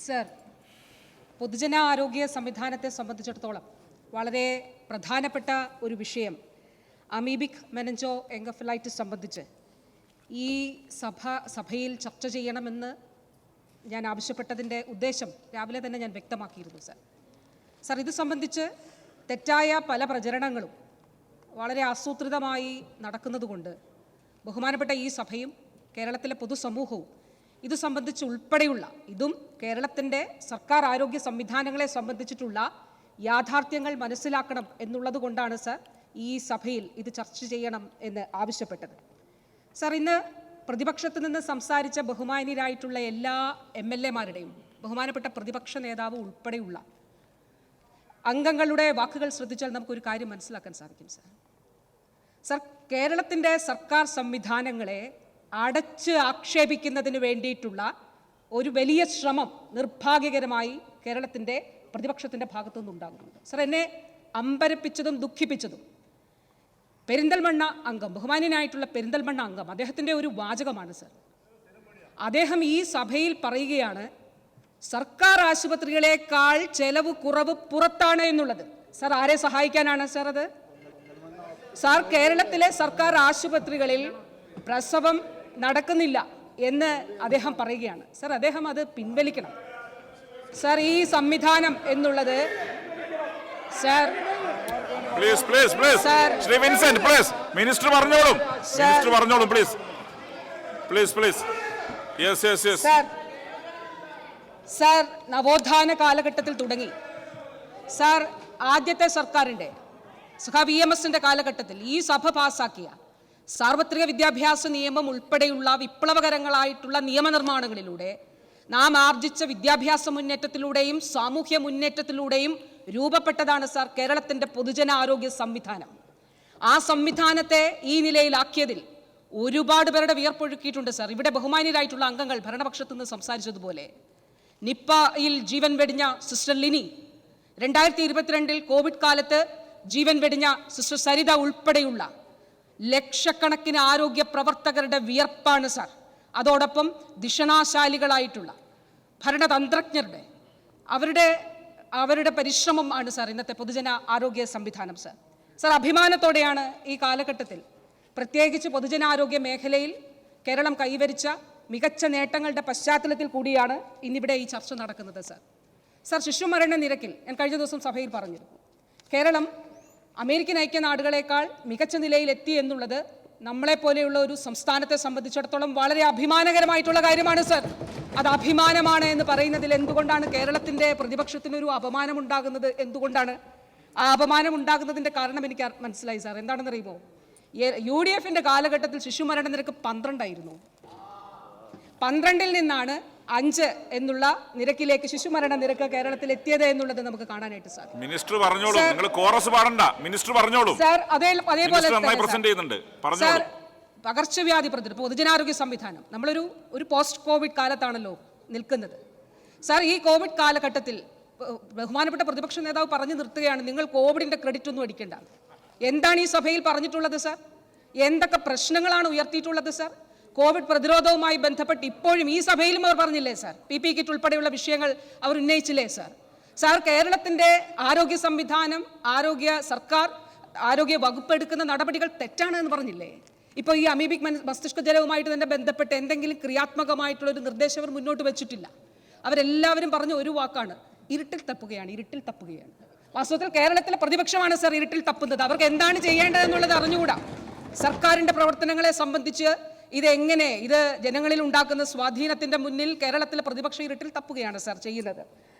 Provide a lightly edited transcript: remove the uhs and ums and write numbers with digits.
Sir, പൊതുജന ആരോഗ്യ സംവിധാനത്തെ സംബന്ധിച്ചിടത്തോളം വളരെ പ്രധാനപ്പെട്ട ഒരു വിഷയം അമീബിക് മെനഞ്ചോ എൻകഫലൈറ്റിസ് സംബന്ധിച്ച് ഈ സഭയിൽ ചർച്ച ചെയ്യണമെന്ന് ഞാൻ ആവശ്യപ്പെട്ടതിൻ്റെ ഉദ്ദേശം രാവിലെ തന്നെ ഞാൻ വ്യക്തമാക്കിയിരുന്നു സർ. ഇത് സംബന്ധിച്ച് തെറ്റായ പല പ്രചരണങ്ങളും വളരെ ആസൂത്രിതമായി നടക്കുന്നതുകൊണ്ട് ബഹുമാനപ്പെട്ട ഈ സഭയും കേരളത്തിലെ പൊതുസമൂഹവും ഇത് സംബന്ധിച്ച് ഉൾപ്പെടെയുള്ള ഇതും കേരളത്തിൻ്റെ സർക്കാർ ആരോഗ്യ സംവിധാനങ്ങളെ സംബന്ധിച്ചിട്ടുള്ള യാഥാർത്ഥ്യങ്ങൾ മനസ്സിലാക്കണം എന്നുള്ളത് കൊണ്ടാണ് സർ ഈ സഭയിൽ ഇത് ചർച്ച ചെയ്യണം എന്ന് ആവശ്യപ്പെട്ടത്. സർ, ഇന്ന് പ്രതിപക്ഷത്ത് നിന്ന് സംസാരിച്ച ബഹുമാനീയരായിട്ടുള്ള എല്ലാ MLA-മാരുടെയും ബഹുമാനപ്പെട്ട പ്രതിപക്ഷ നേതാവ് ഉൾപ്പെടെയുള്ള അംഗങ്ങളുടെ വാക്കുകൾ ശ്രദ്ധിച്ചാൽ നമുക്കൊരു കാര്യം മനസ്സിലാക്കാൻ സാധിക്കും സർ. കേരളത്തിൻ്റെ സർക്കാർ സംവിധാനങ്ങളെ അടച്ച് ആക്ഷേപിക്കുന്നതിന് വേണ്ടിയിട്ടുള്ള ഒരു വലിയ ശ്രമം നിർഭാഗ്യകരമായി കേരളത്തിൻ്റെ പ്രതിപക്ഷത്തിൻ്റെ ഭാഗത്തുനിന്ന് ഉണ്ടാകുന്നുണ്ട് സർ. എന്നെ അമ്പരപ്പിച്ചതും ദുഃഖിപ്പിച്ചതും പെരിന്തൽമണ്ണ അംഗം, ബഹുമാന്യനായിട്ടുള്ള പെരിന്തൽമണ്ണ അംഗം, അദ്ദേഹത്തിൻ്റെ ഒരു വാചകമാണ് സർ. അദ്ദേഹം ഈ സഭയിൽ പറയുകയാണ് സർക്കാർ ആശുപത്രികളെക്കാൾ ചെലവ് കുറവ് പുറത്താണ് എന്നുള്ളത്. സർ, ആരെ സഹായിക്കാനാണ് സർ അത്? സാർ, കേരളത്തിലെ സർക്കാർ ആശുപത്രികളിൽ പ്രസവം നടക്കുന്നില്ല എന്ന് അദ്ദേഹം പറയുകയാണ് സർ. അദ്ദേഹം അത് പിൻവലിക്കണം സർ. ഈ സംവിധാനം എന്നുള്ളത് sir, Shri Vincent please, minister പറഞ്ഞോളും, മിനിസ്റ്റർ പറഞ്ഞോളും please please please. Yes yes yes sir, നവോത്ഥാന കാലഘട്ടത്തിൽ തുടങ്ങി സർ, ആദ്യത്തെ സർക്കാരിൻ്റെ EMS-ന്റെ കാലഘട്ടത്തിൽ ഈ സഭ പാസാക്കിയ സാർവത്രിക വിദ്യാഭ്യാസ നിയമം ഉൾപ്പെടെയുള്ള വിപ്ലവകരങ്ങളായിട്ടുള്ള നിയമനിർമ്മാണങ്ങളിലൂടെ നാം ആർജിച്ച വിദ്യാഭ്യാസ മുന്നേറ്റത്തിലൂടെയും സാമൂഹ്യ മുന്നേറ്റത്തിലൂടെയും രൂപപ്പെട്ടതാണ് സർ കേരളത്തിൻ്റെ പൊതുജന ആരോഗ്യ സംവിധാനം. ആ സംവിധാനത്തെ ഈ നിലയിലാക്കിയതിൽ ഒരുപാട് പേരുടെ വിയർപ്പൊഴുക്കിയിട്ടുണ്ട് സർ. ഇവിടെ ബഹുമാന്യരായിട്ടുള്ള അംഗങ്ങൾ ഭരണപക്ഷത്തു നിന്ന് സംസാരിച്ചതുപോലെ നിപ്പയിൽ ജീവൻ വെടിഞ്ഞ സിസ്റ്റർ ലിനി, 2022 കോവിഡ് കാലത്ത് ജീവൻ വെടിഞ്ഞ സിസ്റ്റർ സരിത ഉൾപ്പെടെയുള്ള ലക്ഷക്കണക്കിന് ആരോഗ്യ പ്രവർത്തകരുടെ വിയർപ്പാണ് സർ. അതോടൊപ്പം ദിഷണാശാലികളായിട്ടുള്ള ഭരണതന്ത്രജ്ഞരുടെ അവരുടെ പരിശ്രമം ആണ് സർ ഇന്നത്തെ പൊതുജന ആരോഗ്യ സംവിധാനം സർ. സർ, അഭിമാനത്തോടെയാണ് ഈ കാലഘട്ടത്തിൽ പ്രത്യേകിച്ച് പൊതുജനാരോഗ്യ മേഖലയിൽ കേരളം കൈവരിച്ച മികച്ച നേട്ടങ്ങളുടെ പശ്ചാത്തലത്തിൽ കൂടിയാണ് ഇന്നിവിടെ ഈ ചർച്ച നടക്കുന്നത് സർ. സർ, ശിശുമരണ നിരക്കിൽ ഞാൻ കഴിഞ്ഞ ദിവസം സഭയിൽ പറഞ്ഞിരുന്നു, കേരളം അമേരിക്കൻ ഐക്യനാടുകളെക്കാൾ മികച്ച നിലയിലെത്തി എന്നുള്ളത് നമ്മളെപ്പോലെയുള്ള ഒരു സംസ്ഥാനത്തെ സംബന്ധിച്ചിടത്തോളം വളരെ അഭിമാനകരമായിട്ടുള്ള കാര്യമാണ് സർ. അത് അഭിമാനമാണ് എന്ന് പറയുന്നതിൽ എന്തുകൊണ്ടാണ് കേരളത്തിൻ്റെ പ്രതിപക്ഷത്തിനൊരു അപമാനമുണ്ടാകുന്നത്? എന്തുകൊണ്ടാണ് ആ അപമാനം ഉണ്ടാകുന്നതിൻ്റെ കാരണം എനിക്ക് മനസ്സിലായി സാർ. എന്താണെന്നറിയുമോ? UDF-ന്റെ കാലഘട്ടത്തിൽ ശിശുമരണ നിരക്ക് 12 ആയിരുന്നു. 12-ൽ നിന്നാണ് 5 എന്നുള്ള നിരക്കിലേക്ക് ശിശുമരണ നിരക്ക് കേരളത്തിൽ എത്തിയത് എന്നുള്ളത് നമുക്ക് കാണാനായിട്ട് സാധിക്കും. മിനിസ്റ്റർ പറഞ്ഞോളൂ, നിങ്ങൾ കോറസ് പാടണ്ട, മിനിസ്റ്റർ പറഞ്ഞോളൂ സാർ. അതേപോലെ സാർ, പകർച്ചവ്യാധി പ്രതിരോധം പൊതുജനാരോഗ്യ സംവിധാനം നമ്മളൊരു പോസ്റ്റ് കോവിഡ് കാലത്താണല്ലോ നിൽക്കുന്നത് സാർ. ഈ കോവിഡ് കാലഘട്ടത്തിൽ ബഹുമാനപ്പെട്ട പ്രതിപക്ഷ നേതാവ് പറഞ്ഞു നിർത്തുകയാണ്, നിങ്ങൾ കോവിഡിന്റെ ക്രെഡിറ്റ് ഒന്നും അടിക്കേണ്ട. എന്താണ് ഈ സഭയിൽ പറഞ്ഞിട്ടുള്ളത് സാർ? എന്തൊക്കെ പ്രശ്നങ്ങളാണ് ഉയർത്തിയിട്ടുള്ളത് സാർ? കോവിഡ് പ്രതിരോധവുമായി ബന്ധപ്പെട്ട് ഇപ്പോഴും ഈ സഭയിലും അവർ പറഞ്ഞില്ലേ സാർ? PP കിറ്റ് ഉൾപ്പെടെയുള്ള വിഷയങ്ങൾ അവർ ഉന്നയിച്ചില്ലേ സാർ? സാർ, കേരളത്തിൻ്റെ ആരോഗ്യ സംവിധാനം, സർക്കാർ ആരോഗ്യ വകുപ്പ് എടുക്കുന്ന നടപടികൾ തെറ്റാണെന്ന് പറഞ്ഞില്ലേ? ഇപ്പോൾ ഈ അമീബിക് മസ്തിഷ്ക ജ്വരവുമായിട്ട് തന്നെ ബന്ധപ്പെട്ട് എന്തെങ്കിലും ക്രിയാത്മകമായിട്ടുള്ളൊരു നിർദ്ദേശം അവർ മുന്നോട്ട് വെച്ചിട്ടില്ല. അവരെല്ലാവരും പറഞ്ഞ ഒരു വാക്കാണ്, ഇരുട്ടിൽ തപ്പുകയാണ്, ഇരുട്ടിൽ തപ്പുകയാണ്. വാസ്തവത്തിൽ കേരളത്തിലെ പ്രതിപക്ഷമാണ് സർ ഇരുട്ടിൽ തപ്പുന്നത്. അവർക്ക് എന്താണ് ചെയ്യേണ്ടതെന്നുള്ളത് അറിഞ്ഞുകൂടാ. സർക്കാരിൻ്റെ പ്രവർത്തനങ്ങളെ സംബന്ധിച്ച് ഇത് ജനങ്ങളിൽ ഉണ്ടാക്കുന്ന സ്വാധീനത്തിൻ്റെ മുന്നിൽ കേരളത്തിലെ പ്രതിപക്ഷം ഇരുട്ടിൽ തപ്പുകയാണ് സർ ചെയ്യുന്നത്.